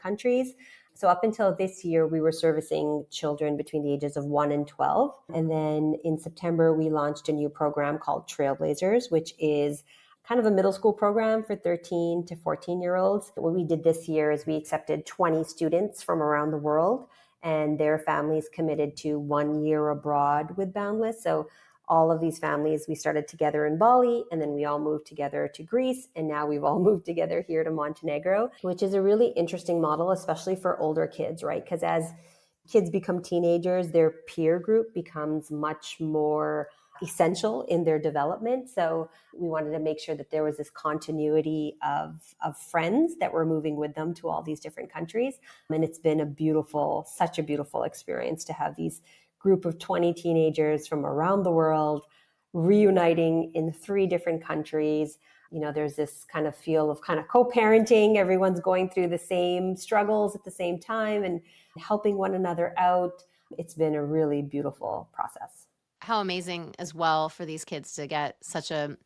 countries. So up until this year, we were servicing children between the ages of 1 and 12. And then in September, we launched a new program called Trailblazers, which is kind of a middle school program for 13 to 14-year-olds. What we did this year is we accepted 20 students from around the world, and their families committed to 1 year abroad with Boundless. So all of these families, we started together in Bali, and then we all moved together to Greece, and now we've all moved together here to Montenegro, which is a really interesting model, especially for older kids, right? Because as kids become teenagers, their peer group becomes much more essential in their development. So we wanted to make sure that there was this continuity of friends that were moving with them to all these different countries. And it's been such a beautiful experience to have these group of 20 teenagers from around the world reuniting in 3 different countries. There's this kind of feel of kind of co-parenting. Everyone's going through the same struggles at the same time and helping one another out. It's been a really beautiful process. How amazing as well for these kids to get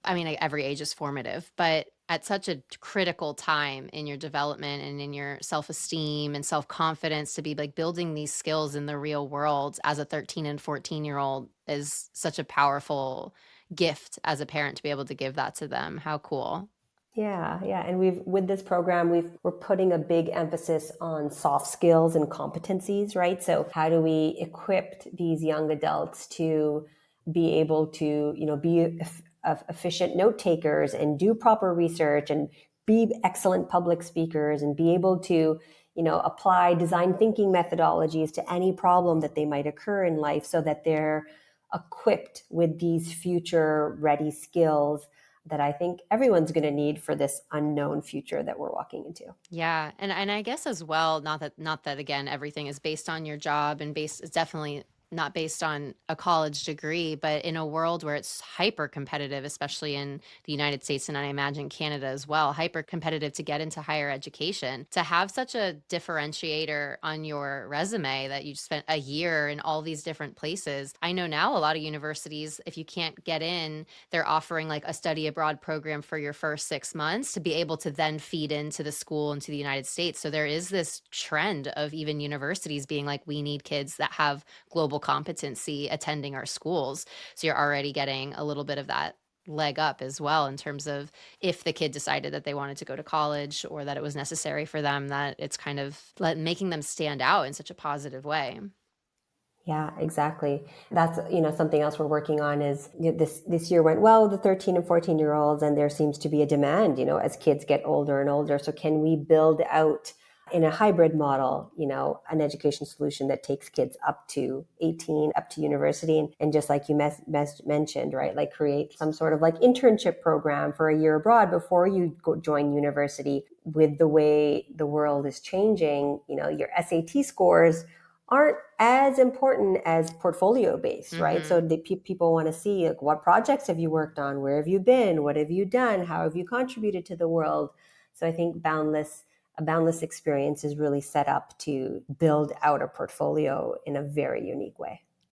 every age is formative, but at such a critical time in your development and in your self-esteem and self-confidence to be like building these skills in the real world as a 13 and 14-year-old is such a powerful gift as a parent to be able to give that to them. How cool. Yeah. And with this program, we're putting a big emphasis on soft skills and competencies, right? So how do we equip these young adults to be able to, be efficient note takers and do proper research and be excellent public speakers and be able to, apply design thinking methodologies to any problem that they might occur in life so that they're equipped with these future ready skills that I think everyone's going to need for this unknown future that we're walking into. Yeah, and I guess as well, not that again everything is based on your job and it's definitely not based on a college degree, but in a world where it's hyper competitive, especially in the United States and I imagine Canada as well, hyper competitive to get into higher education, to have such a differentiator on your resume that you spent a year in all these different places. I know now a lot of universities, if you can't get in, they're offering like a study abroad program for your first 6 months to be able to then feed into the school into the United States. So there is this trend of even universities being like, we need kids that have global competency attending our schools. So you're already getting a little bit of that leg up as well in terms of if the kid decided that they wanted to go to college or that it was necessary for them, that it's kind of making them stand out in such a positive way. Yeah, exactly. That's, something else we're working on is this year went well with the 13 and 14-year-olds, and there seems to be a demand, as kids get older and older. So can we build out in a hybrid model, an education solution that takes kids up to 18, up to university, and just like you mentioned, right, like create some sort of like internship program for a year abroad before you join university. With the way the world is changing, your SAT scores aren't as important as portfolio based, right? So the people want to see like, what projects have you worked on? Where have you been? What have you done? How have you contributed to the world? So I think a boundless experience is really set up to build out a portfolio in a very unique way.